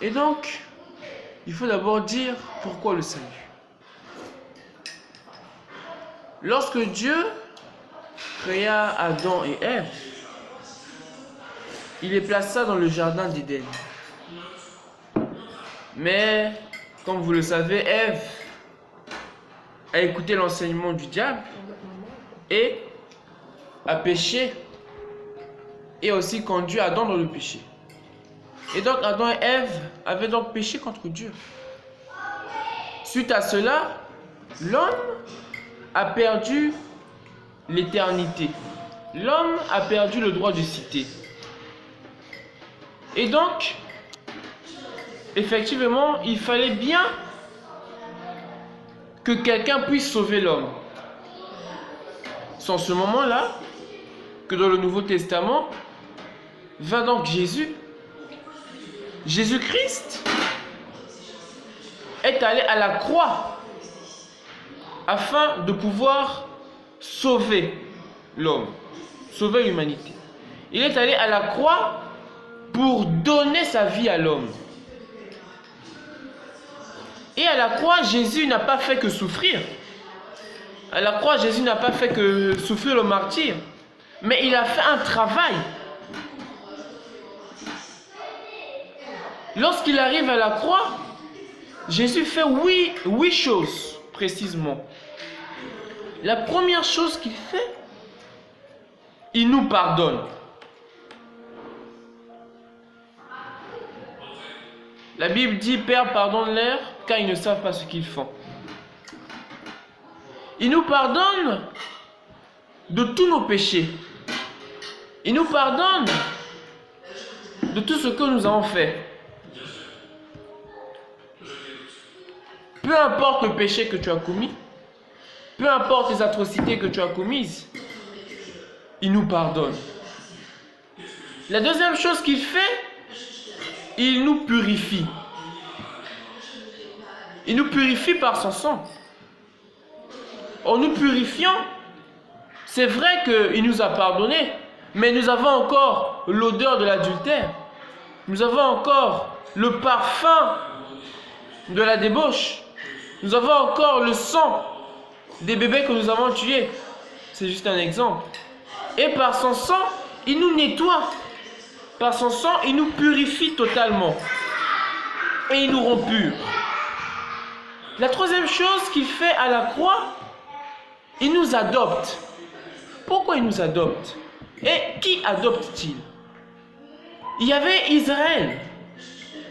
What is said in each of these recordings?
Et donc, il faut d'abord dire pourquoi le salut. Lorsque Dieu créa Adam et Ève, il les plaça dans le jardin d'Éden. Mais, comme vous le savez, Ève a écouté l'enseignement du diable et a péché et a aussi conduit Adam dans le péché. Et donc Adam et Ève avaient donc péché contre Dieu. Suite à cela, l'homme a perdu l'éternité. L'homme a perdu le droit de citer. Et donc, effectivement, il fallait bien que quelqu'un puisse sauver l'homme. C'est en ce moment-là que dans le Nouveau Testament vint donc Jésus. Jésus-Christ est allé à la croix afin de pouvoir sauver l'homme, sauver l'humanité. Il est allé à la croix pour donner sa vie à l'homme. Et à la croix, Jésus n'a pas fait que souffrir. À la croix, Jésus n'a pas fait que souffrir le martyre, mais il a fait un travail. Lorsqu'il arrive à la croix, Jésus fait huit choses précisément. La première chose qu'il fait, il nous pardonne. La Bible dit, Père, pardonne-leur, car ils ne savent pas ce qu'ils font. Il nous pardonne de tous nos péchés. Il nous pardonne de tout ce que nous avons fait. Peu importe le péché que tu as commis, peu importe les atrocités que tu as commises, il nous pardonne. La deuxième chose qu'il fait, il nous purifie. Il nous purifie par son sang. En nous purifiant, c'est vrai qu'il nous a pardonné, mais nous avons encore l'odeur de l'adultère. Nous avons encore le parfum de la débauche. Nous avons encore le sang des bébés que nous avons tués. C'est juste un exemple. Et par son sang, il nous nettoie. Par son sang, il nous purifie totalement. Et il nous rend purs. La troisième chose qu'il fait à la croix, il nous adopte. Pourquoi il nous adopte? Et qui adopte-t-il? Il y avait Israël.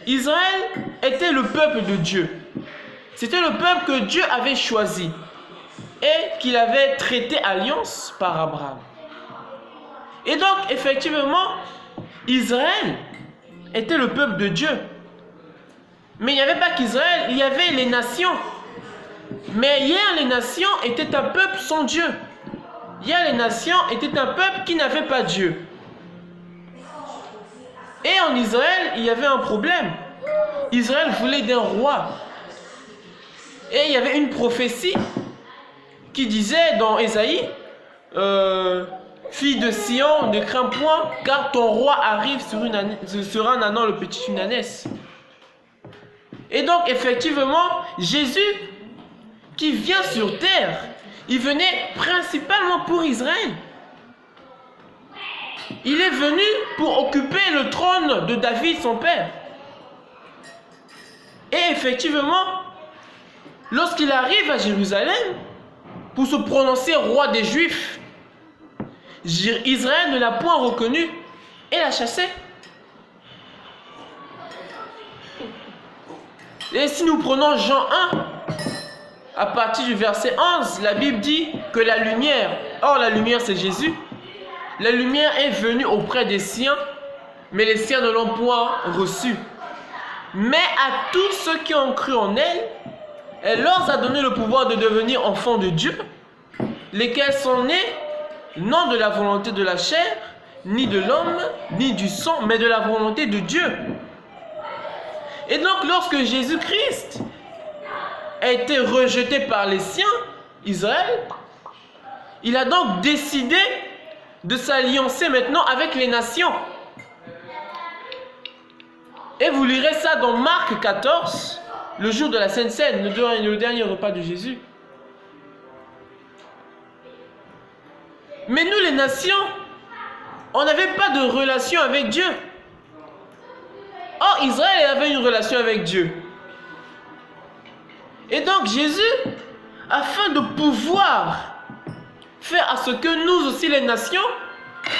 Israël était le peuple de Dieu. C'était le peuple que Dieu avait choisi et qu'il avait traité alliance par Abraham. Et donc, effectivement, Israël était le peuple de Dieu. Mais il n'y avait pas qu'Israël, il y avait les nations. Mais hier, les nations étaient un peuple sans Dieu. Hier, les nations étaient un peuple qui n'avait pas Dieu. Et en Israël, il y avait un problème. Israël voulait d'un roi. Et il y avait une prophétie qui disait dans Ésaïe, fille de Sion, ne crains point, car ton roi arrive sur un ânon, le petit une ânesse. Et donc, effectivement, Jésus, qui vient sur terre, il venait principalement pour Israël. Il est venu pour occuper le trône de David, son père. Et effectivement, lorsqu'il arrive à Jérusalem, pour se prononcer roi des Juifs, Israël ne l'a point reconnu et l'a chassé. Et si nous prenons Jean 1, à partir du verset 11, la Bible dit que la lumière, or la lumière c'est Jésus, la lumière est venue auprès des siens, mais les siens ne l'ont point reçue. Mais à tous ceux qui ont cru en elle, elle leur a donné le pouvoir de devenir enfants de Dieu, lesquels sont nés non de la volonté de la chair, ni de l'homme, ni du sang, mais de la volonté de Dieu. Et donc, lorsque Jésus-Christ a été rejeté par les siens, Israël, il a donc décidé de s'alliancer maintenant avec les nations. Et vous lirez ça dans Marc 14, le jour de la Sainte Seine, le dernier repas de Jésus. Mais nous, les nations, on n'avait pas de relation avec Dieu. Or, Israël avait une relation avec Dieu. Et donc, Jésus, afin de pouvoir faire à ce que nous aussi, les nations,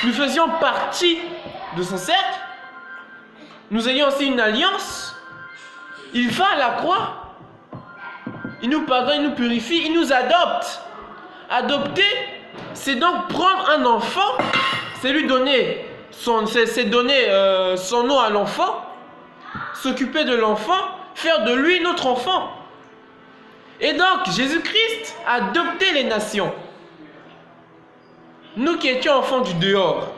nous faisions partie de son cercle, nous ayons aussi une alliance, il va à la croix, il nous pardonne, il nous purifie, il nous adopte. Adopter, c'est donc prendre un enfant, c'est lui donner son nom à l'enfant, s'occuper de l'enfant, faire de lui notre enfant. Et donc, Jésus-Christ a adopté les nations. Nous qui étions enfants du dehors,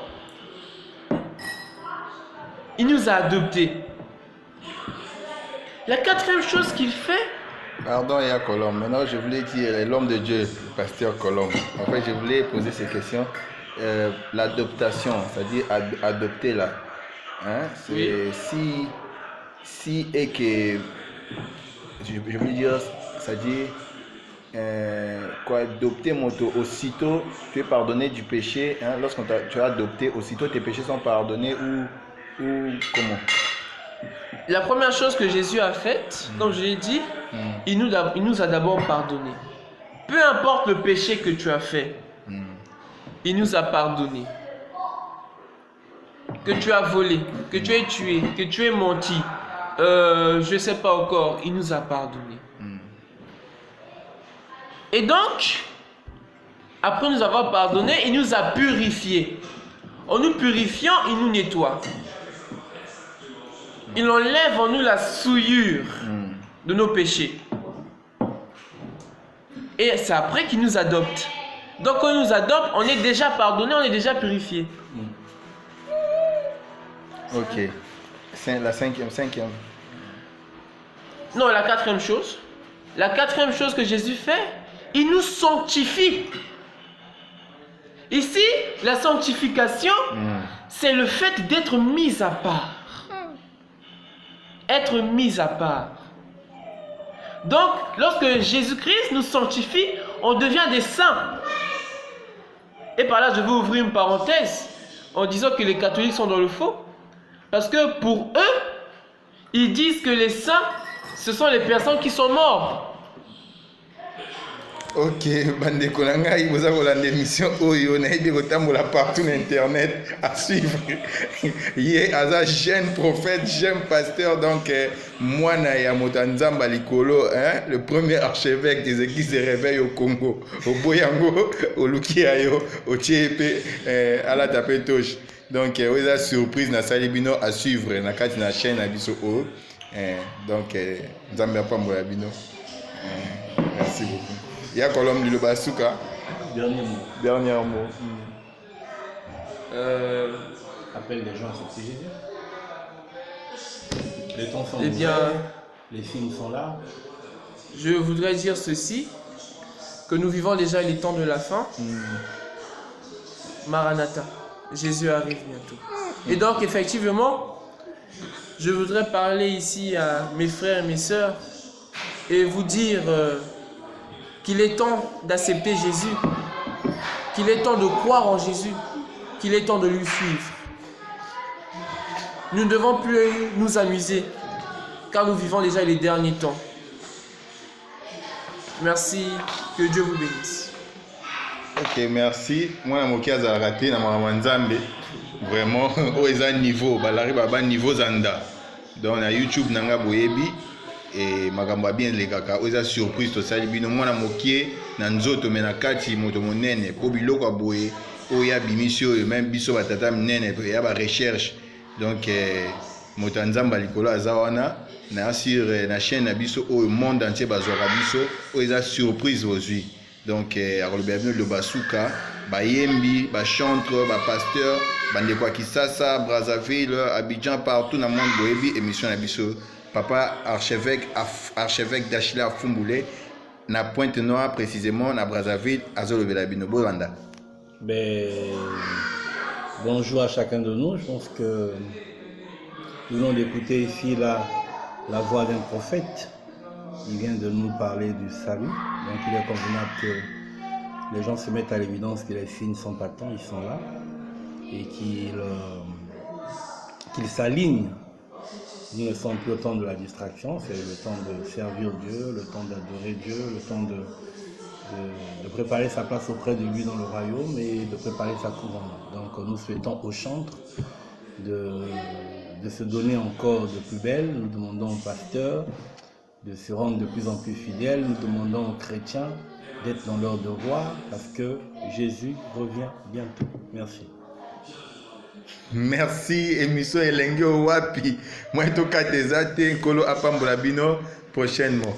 il nous a adoptés. La quatrième chose qu'il fait... Pardon, il y a Colombe. Maintenant, je voulais dire l'homme de Dieu, le pasteur Colombe. En fait, je voulais poser ces questions. L'adoptation, c'est-à-dire adopter là. Hein? C'est oui. Si et que... Je veux dire, c'est-à-dire... adopter moto, aussitôt tu es pardonné du péché, hein, lorsque tu as adopté, aussitôt tes péchés sont pardonnés ou comment? La première chose que Jésus a faite, comme je l'ai dit, il nous a d'abord pardonné. Peu importe le péché que tu as fait, il nous a pardonné. Que tu as volé, que tu aies tué, que tu aies menti, je ne sais pas encore, il nous a pardonné. Et donc, après nous avoir pardonné, il nous a purifiés. En nous purifiant, il nous nettoie. Il enlève en nous la souillure de nos péchés. Et c'est après qu'il nous adopte. Donc quand il nous adopte, on est déjà pardonné, on est déjà purifié. Ok. La cinquième. Non, la quatrième chose. La quatrième chose que Jésus fait, il nous sanctifie. Ici, la sanctification, c'est le fait d'être mis à part. Être mis à part. Donc, lorsque Jésus-Christ nous sanctifie, on devient des saints. Et par là, je veux ouvrir une parenthèse en disant que les catholiques sont dans le faux. Parce que pour eux, ils disent que les saints, ce sont les personnes qui sont mortes. Ok, bande kolanga, vous avez une émission Oyo, naïbi kotambola partout sur internet à suivre. Yé, aza jeune prophète, jeune pasteur, donc moi na ya motanzamba likolo, hein, le premier archevêque des églises se réveille au Congo, au Boyango, au Lukiayo, au Tchépe, à la Tapetoche. Donc, vous avez surprise na salibino à suivre na kati na chaîne à biso o. Donc, Zambia Pambola Bino. Merci beaucoup. Il y a Colombe du Basuka. Dernier mot. Appelle les gens à ce Jésus. Les temps sont les signes sont là. Je voudrais dire ceci, que nous vivons déjà les temps de la fin. Maranatha, Jésus arrive bientôt. Et donc effectivement, je voudrais parler ici à mes frères et mes sœurs et vous dire qu'il est temps d'accepter Jésus, qu'il est temps de croire en Jésus, qu'il est temps de lui suivre. Nous ne devons plus nous amuser, car nous vivons déjà les derniers temps. Merci, que Dieu vous bénisse. Ok, merci. Moi, je suis raté dans ma Nzambe. Vraiment, au niveau, niveau Zanda. Donc, na YouTube, nanga boyebi. Et makambo bien les kaka oza surprise to sali bino mwana mokie na nzoto menakati moto monene po biloko aboye oya bimisio même biso batata minene ya ba recherche donc moto nzamba likolo azawana na sur na chaîne na biso au monde entier bazwaka biso oza surprise aujourd'hui donc akolo bienvenue le basuka bayembi ba chanteur ba pasteur bande kwa Kisasa Brazzaville Abidjan partout dans le monde boyebi émission na biso Papa archevêque d'Achila Fumboulé, na Pointe-Noire précisément, na Brazzaville, Azolo Belabino, Bolanda. Bonjour à chacun de nous. Je pense que Nous venons d'écouter ici la voix d'un prophète. Il vient de nous parler du salut. Donc il est convenable que les gens se mettent à l'évidence que les signes ne sont pas temps, ils sont là. Et qu'ils s'alignent. Nous ne sommes plus au temps de la distraction, c'est le temps de servir Dieu, le temps d'adorer Dieu, le temps de préparer sa place auprès de lui dans le royaume et de préparer sa couronne. Donc nous souhaitons aux chantres de se donner encore de plus belle. Nous demandons aux pasteurs de se rendre de plus en plus fidèles. Nous demandons aux chrétiens d'être dans leur devoir parce que Jésus revient bientôt. Merci. Merci, émission Elenge Wapi. Moi, to kateza te nkolo apambola bino prochainement.